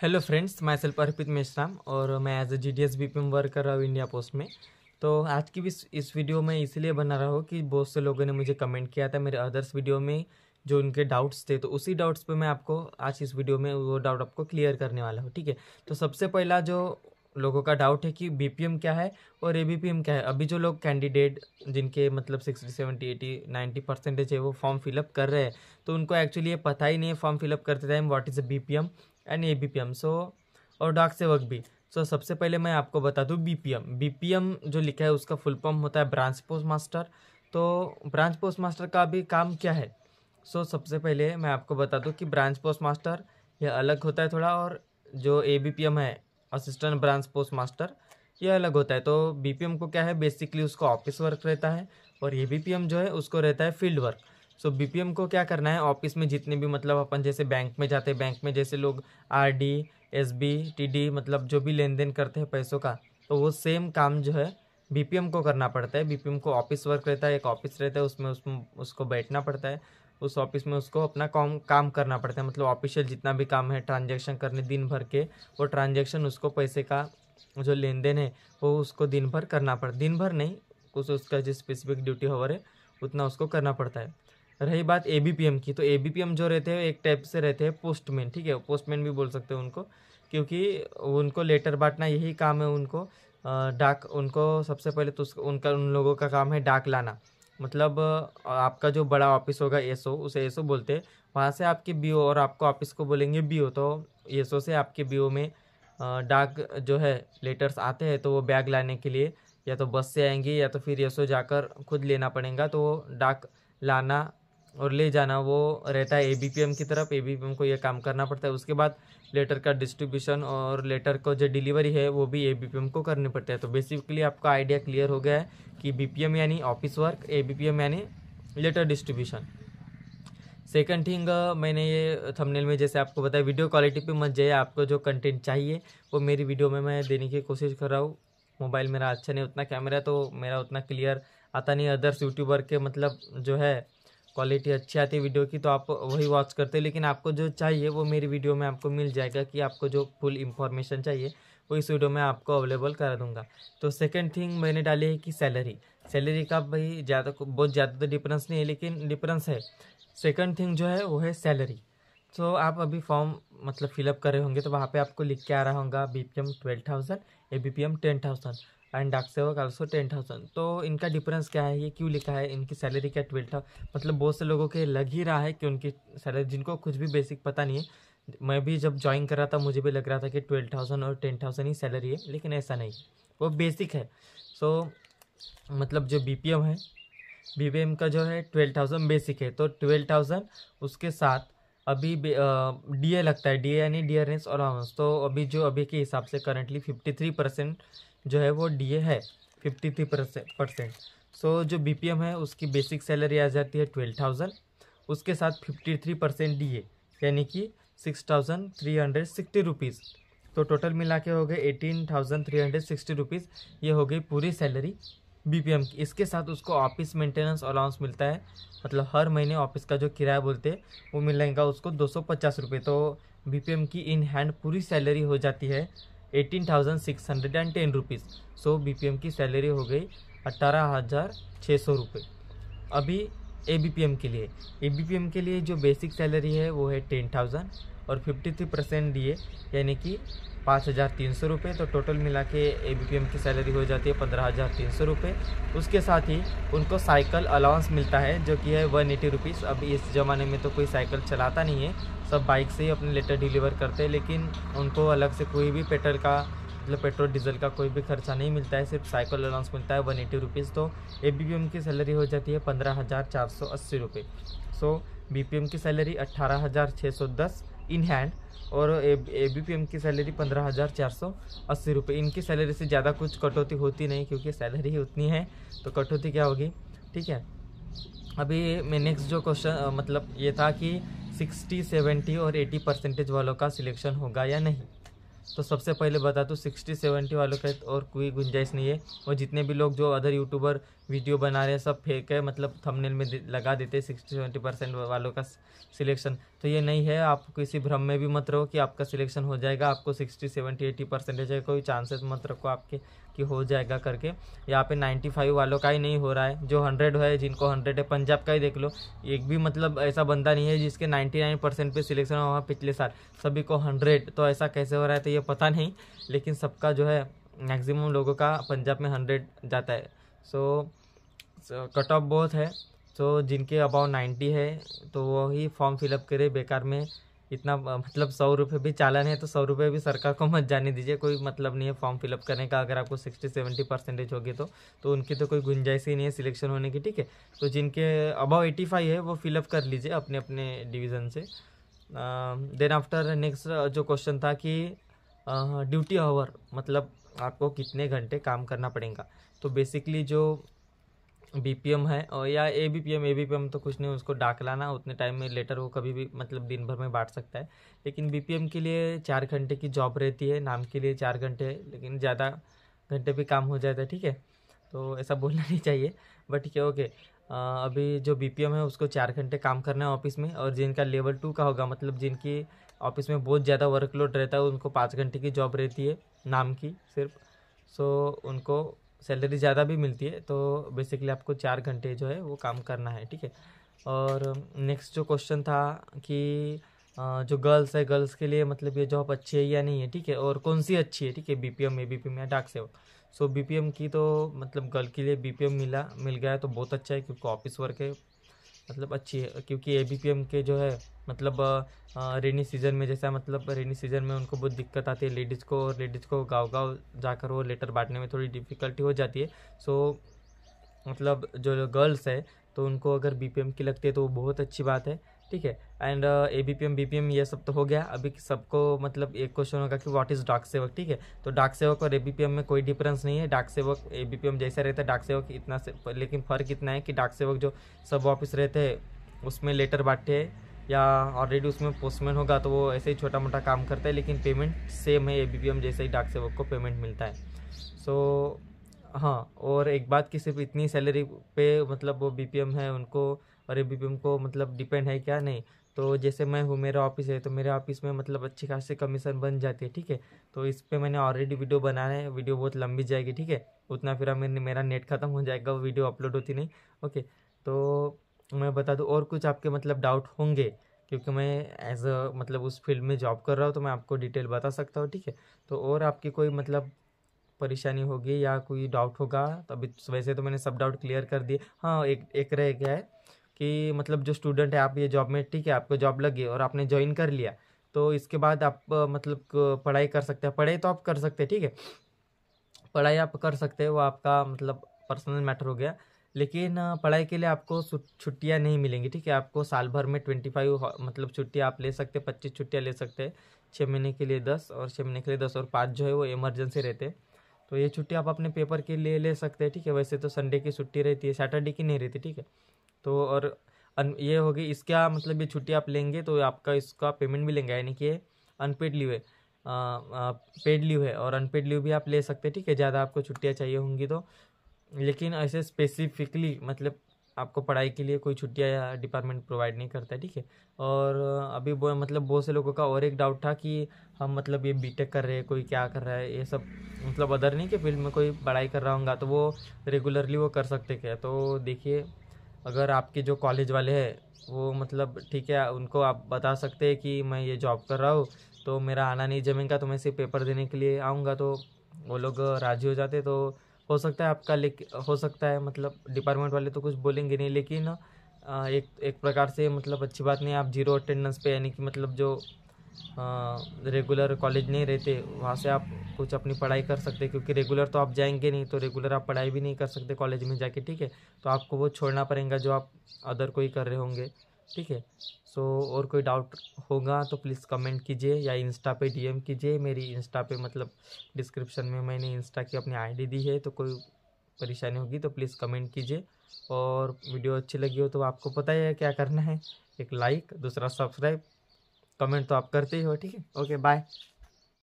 Hello friends, मैं self Arpit Meshram और मैं as a GDS BPM work कर रहा हूँ इंडिया पोस्ट में। तो आज की भी इस वीडियो में इसलिए बना रहा हूँ कि बहुत से लोगों ने मुझे कमेंट किया था मेरे अदर्स वीडियो में जो उनके डाउट्स थे, तो उसी डाउट्स पे मैं आपको आज इस वीडियो में वो डाउट आपको क्लियर करने वाला हूँ। ठीक है, तो सबसे पहला जो लोगों का डाउट है कि BPM क्या है और ABPM क्या है। अभी जो लोग कैंडिडेट जिनके मतलब 60, 70, 80, 90% है वो फॉर्म फिलअप कर रहे हैं, तो उनको एक्चुअली ये पता ही नहीं है फॉर्म फिलअप करते time what is BPM and ABPM। और डाक सेवक भी। सबसे पहले मैं आपको बता दूं BPM जो लिखा है उसका फुल फॉर्म होता है ब्रांच पोस्ट मास्टर। तो ब्रांच पोस्ट मास्टर का भी काम क्या है? सबसे पहले मैं आपको बता दूं कि ब्रांच पोस्ट मास्टर ये अलग होता है थोड़ा, और जो ABPM है असिस्टेंट ब्रांच पोस्ट मास्टर ये अलग होता है। तो BPM को क्या है, बेसिकली उसको ऑफिस वर्क रहता है, और ABPM जो है उसको रहता है फील्ड वर्क। BPM को क्या करना है, ऑफिस में जितने भी मतलब अपन जैसे बैंक में जाते हैं, बैंक में जैसे लोग RD SB TD मतलब जो भी लेन देन करते हैं पैसों का, तो वो सेम काम जो है BPM को करना पड़ता है। BPM को ऑफिस वर्क रहता है, एक ऑफिस रहता है उसमें उसको बैठना पड़ता है, उस ऑफिस में उसको अपना काम करना पड़ता है। मतलब ऑफिशियल जितना भी काम है ट्रांजेक्शन करने दिन भर के, वो ट्रांजेक्शन उसको पैसे का जो लेन देन है वो उसको दिन भर करना पड़ता, दिन भर नहीं, कुछ उसका जो स्पेसिफिक ड्यूटी हावर है उतना उसको करना पड़ता है। रही बात ABPM की, तो ABPM जो रहते हैं एक टाइप से रहते हैं पोस्टमैन। ठीक है, पोस्टमैन भी बोल सकते हैं उनको, क्योंकि उनको लेटर बांटना यही काम है उनको। डाक उनको सबसे पहले तो उन लोगों का काम है डाक लाना। मतलब आपका जो बड़ा ऑफिस होगा SO, उसे SO बोलते हैं, वहाँ से आपके BO, और आपको ऑफिस को बोलेंगे BO। तो SO से आपके BO में डाक जो है लेटर्स आते हैं, तो वो बैग लाने के लिए या तो बस से आएंगे या तो फिर SO जाकर खुद लेना पड़ेगा। तो वो डाक लाना और ले जाना वो रहता है ABPM की तरफ। ABPM को ये काम करना पड़ता है। उसके बाद लेटर का डिस्ट्रीब्यूशन और लेटर को जो डिलीवरी है वो भी ABPM को करने पड़ता है। तो बेसिकली आपका आइडिया क्लियर हो गया है कि BPM यानी ऑफिस वर्क, ABPM यानी लेटर डिस्ट्रीब्यूशन। सेकंड थिंग, मैंने ये थंबनेल में जैसे आपको बताया, वीडियो क्वालिटी पे मत जाइए, आपको जो कंटेंट चाहिए वो मेरी वीडियो में मैं देने की कोशिश कर रहा हूँ। मोबाइल मेरा अच्छा नहीं, उतना कैमरा है तो मेरा उतना क्लियर आता नहीं। अदर्स यूट्यूबर के मतलब जो है क्वालिटी अच्छी आती है वीडियो की, तो आप वही वॉच करते हैं, लेकिन आपको जो चाहिए वो मेरी वीडियो में आपको मिल जाएगा। कि आपको जो फुल इंफॉर्मेशन चाहिए वो इस वीडियो में आपको अवेलेबल करा दूंगा। तो सेकंड थिंग मैंने डाली है कि सैलरी का भाई बहुत ज़्यादा तो डिफरेंस नहीं है, लेकिन डिफरेंस है। सेकंड थिंग जो है वो है सैलरी। तो आप अभी फॉर्म मतलब फिलअप कर रहे होंगे, तो वहाँ पे आपको लिख के आ रहा होगा BPM 12,000, ABPM 10,000 एंड डाक सेवक ऑल्सो 10,000। तो इनका डिफरेंस क्या है, ये क्यों लिखा है, इनकी सैलरी क्या 12,000? मतलब बहुत से लोगों के लग ही रहा है कि उनकी सैलरी, जिनको कुछ भी बेसिक पता नहीं है, मैं भी जब ज्वाइन कर रहा था मुझे भी लग रहा था कि 12,000 और 10,000 ही सैलरी है, लेकिन ऐसा नहीं, वो बेसिक है। मतलब जो BPM है, BPM का जो है 12,000 बेसिक है, तो 12,000 उसके साथ अभी DA लगता है। DA यानी डियरनेस अलाउंस। तो अभी के हिसाब से करंटली 53% जो है वो DA है, 53%। जो BPM है उसकी बेसिक सैलरी आ जाती है 12,000, उसके साथ 53% DA यानी कि 6,360 रुपीज़। तो टोटल मिला के हो गए 18,360 रुपीज़। ये हो गई पूरी सैलरी BPM की। इसके साथ उसको ऑफिस मेंटेनेंस अलाउंस मिलता है, मतलब हर महीने ऑफिस का जो किराया बोलते हैं वो मिलेगा उसको 250 रुपये। तो BPM की इन हैंड पूरी सैलरी हो जाती है 18,610 रुपीज़। BPM की सैलरी हो गई 18,600 रुपये। अभी ABPM के लिए जो बेसिक सैलरी है वो है 10,000 और 53% DA यानी कि 5,300 रुपये। तो टोटल मिला के ABPM की सैलरी हो जाती है 15,300 रुपये। उसके साथ ही उनको साइकिल अलाउंस मिलता है जो कि है 180 रुपीज़। अब इस ज़माने में तो कोई साइकिल चलाता नहीं है, सब बाइक से ही अपने लेटर डिलीवर करते हैं, लेकिन उनको अलग से कोई भी पेट्रोल का मतलब पेट्रोल डीजल का कोई भी खर्चा नहीं मिलता है, सिर्फ साइकिल अलाउंस मिलता है 180 रुपीज़। तो ABPM की सैलरी हो जाती है 15,480 रुपये। BPM की सैलरी 18,610 इन हैंड और ABPM की सैलरी 15,480 रुपये। इनकी सैलरी से ज़्यादा कुछ कटौती होती नहीं, क्योंकि सैलरी ही उतनी है, तो कटौती क्या होगी। ठीक है, अभी मैं नेक्स्ट जो क्वेश्चन मतलब ये था कि 60, 70 और 80% वालों का सिलेक्शन होगा या नहीं। तो सबसे पहले बता दूँ 60, 70 वालों का और कोई गुंजाइश नहीं है। और जितने भी लोग जो अदर यूट्यूबर वीडियो बना रहे हैं सब फेक है, मतलब थंबनेल में लगा देते 60-70% वालों का सिलेक्शन। तो ये नहीं है, आप किसी भ्रम में भी मत रहो कि आपका सिलेक्शन हो जाएगा, आपको 60-70-80% है, कोई चांसेस मत रखो आपके कि हो जाएगा करके। यहाँ पे 95 वालों का ही नहीं हो रहा है, जो 100 है, जिनको 100 है। पंजाब का ही देख लो, एक भी मतलब ऐसा बंदा नहीं है जिसके 99% पे सिलेक्शन हुआ पिछले साल, सभी को 100। तो ऐसा कैसे हो रहा है तो ये पता नहीं, लेकिन सबका जो है मैक्सिमम लोगों का पंजाब में 100 जाता है। सो कट ऑफ बहुत है। तो जिनके अबाउ 90 है तो वो ही फॉर्म फिलअप करे, बेकार में इतना मतलब 100 रुपये भी चालान है, तो 100 रुपये भी सरकार को मत जाने दीजिए, कोई मतलब नहीं है फॉर्म फिलअप करने का। अगर आपको 60-70% होगी तो उनकी तो कोई गुंजाइश ही नहीं है सिलेक्शन होने की, ठीक है। तो जिनके अबाउ 85 है वो फिलअप कर लीजिए अपने अपने डिवीज़न से। देन आफ्टर नेक्स्ट जो क्वेश्चन था कि ड्यूटी आवर मतलब आपको कितने घंटे काम करना पड़ेगा। तो बेसिकली जो बीपीएम है और या एबीपीएम तो कुछ नहीं, उसको डाक लाना उतने टाइम में, लेटर वो कभी भी मतलब दिन भर में बांट सकता है। लेकिन बीपीएम के लिए 4 घंटे की जॉब रहती है, नाम के लिए 4 घंटे है, लेकिन ज़्यादा घंटे भी काम हो जाता है, ठीक है। तो ऐसा बोलना नहीं चाहिए, बट ठीक है, ओके। अभी जो बीपीएम है उसको 4 घंटे काम करना है ऑफिस में, और जिनका लेवल 2 का होगा, मतलब जिनकी ऑफिस में बहुत ज़्यादा वर्कलोड रहता है, उनको 5 घंटे की जॉब रहती है नाम की सिर्फ। सो उनको सैलरी ज़्यादा भी मिलती है। तो बेसिकली आपको 4 घंटे जो है वो काम करना है, ठीक है। और नेक्स्ट जो क्वेश्चन था कि जो गर्ल्स है, गर्ल्स के लिए मतलब ये जॉब अच्छी है या नहीं है, ठीक है, और कौन सी अच्छी है, ठीक है, बीपीएम एबीपीएम या डाक सेवक। सो बीपीएम की तो मतलब गर्ल के लिए बीपीएम मिल गया है तो बहुत अच्छा है, क्योंकि ऑफिस वर्क है, मतलब अच्छी है। क्योंकि एबीपीएम के जो है मतलब रेनी सीजन में, जैसा मतलब रेनी सीजन में उनको बहुत दिक्कत आती है लेडीज़ को, और लेडीज़ को गांव-गांव जाकर वो लेटर बांटने में थोड़ी डिफ़िकल्टी हो जाती है। सो मतलब जो गर्ल्स है तो उनको अगर बीपीएम की लगती है तो वो बहुत अच्छी बात है, ठीक है। एंड एबीपीएम बीपीएम ये सब तो हो गया। अभी सबको मतलब एक क्वेश्चन होगा कि व्हाट इज़ डाक सेवक, ठीक है। तो डाक सेवक और एबीपीएम में कोई डिफरेंस नहीं है, डाक सेवक एबीपीएम जैसा रहता है, डाक सेवक इतना से, लेकिन फ़र्क इतना है कि डाक सेवक जो सब ऑफिस रहते हैं उसमें लेटर बांटते हैं, या ऑलरेडी उसमें पोस्टमैन होगा तो वो ऐसे ही छोटा मोटा काम करता है, लेकिन पेमेंट सेम है एबीपीएम जैसे ही डाक सेवक को पेमेंट मिलता है। सो हाँ, और एक बात कि सिर्फ इतनी सैलरी पे मतलब वो बीपीएम है उनको और एबीपीएम को मतलब डिपेंड है क्या, नहीं। तो जैसे मैं हूँ, मेरा ऑफिस है, तो मेरे ऑफिस में मतलब अच्छी खासी कमीशन बन जाती है, ठीक है। तो इस पे मैंने ऑलरेडी वीडियो बनाना है, वीडियो बहुत लंबी जाएगी, ठीक है। उतना फिर मेरा नेट ख़त्म हो जाएगा, वो वीडियो अपलोड होती नहीं, ओके। तो मैं बता दूँ, और कुछ आपके मतलब डाउट होंगे, क्योंकि मैं एज अ मतलब उस फील्ड में जॉब कर रहा हूँ, तो मैं आपको डिटेल बता सकता हूँ, ठीक है। तो और आपकी कोई मतलब परेशानी होगी या कोई डाउट होगा तो अभी वैसे तो मैंने सब डाउट क्लियर कर दिए। हाँ, एक एक रह गया है कि मतलब जो स्टूडेंट है, आप ये जॉब में, ठीक है, आपको जॉब लगी और आपने ज्वाइन कर लिया, तो इसके बाद आप मतलब पढ़ाई कर सकते हैं, पढ़ाई तो आप कर सकते हैं, ठीक है, पढ़ाई आप कर सकते हैं, वो आपका मतलब पर्सनल मैटर हो गया। लेकिन पढ़ाई के लिए आपको छुट्टियां नहीं मिलेंगी, ठीक है। आपको साल भर में 25 मतलब छुट्टियां आप ले सकते हैं, 25 छुट्टियां ले सकते हैं। 6 महीने के लिए 10 और 6 महीने के लिए 10 और 5 जो है वो इमरजेंसी रहते हैं। तो ये छुट्टी आप अपने पेपर के लिए ले सकते हैं, ठीक है। वैसे तो संडे की छुट्टी रहती है, सैटरडे की नहीं रहती, ठीक है। तो और ये होगी इसका मतलब ये छुट्टी आप लेंगे तो आपका इसका पेमेंट मिलेंगे, यानी कि अनपेड लीव है, पेड लीव है, और अनपेड लीव भी आप ले सकते हैं, ठीक है, ज़्यादा आपको छुट्टियाँ चाहिए होंगी तो। लेकिन ऐसे स्पेसिफिकली मतलब आपको पढ़ाई के लिए कोई छुट्टियाँ या डिपार्टमेंट प्रोवाइड नहीं करता है, ठीक है। और अभी मतलब बहुत से लोगों का और एक डाउट था कि हम मतलब ये बीटेक कर रहे हैं, कोई क्या कर रहा है, ये सब मतलब अदर नहीं कि फील्ड में कोई पढ़ाई कर रहा होगा तो वो रेगुलरली वो कर सकते क्या। तो देखिए, अगर आपके जो कॉलेज वाले हैं वो मतलब ठीक है, उनको आप बता सकते हैं कि मैं ये जॉब कर रहा हूँ तो मेरा आना नहीं जमेगा, तो मैं सिर्फ पेपर देने के लिए आऊँगा, तो वो लोग राजी हो जाते। तो हो सकता है आपका हो सकता है मतलब डिपार्टमेंट वाले तो कुछ बोलेंगे नहीं, लेकिन एक एक प्रकार से मतलब अच्छी बात नहीं, आप जीरो अटेंडेंस पे, यानी कि मतलब जो रेगुलर कॉलेज नहीं रहते वहाँ से आप कुछ अपनी पढ़ाई कर सकते हैं, क्योंकि रेगुलर तो आप जाएंगे नहीं, तो रेगुलर आप पढ़ाई भी नहीं कर सकते कॉलेज में जाके, ठीक है। तो आपको वो छोड़ना पड़ेगा जो आप अदर कोई कर रहे होंगे, ठीक है। सो और कोई डाउट होगा तो प्लीज़ कमेंट कीजिए या इंस्टा पे डीएम कीजिए। मेरी इंस्टा पे मतलब डिस्क्रिप्शन में मैंने इंस्टा की अपनी आईडी दी है, तो कोई परेशानी होगी तो प्लीज़ कमेंट कीजिए। और वीडियो अच्छी लगी हो तो आपको पता ही है क्या करना है, एक लाइक, दूसरा सब्सक्राइब, कमेंट तो आप करते ही हो, ठीक है। Okay, bye.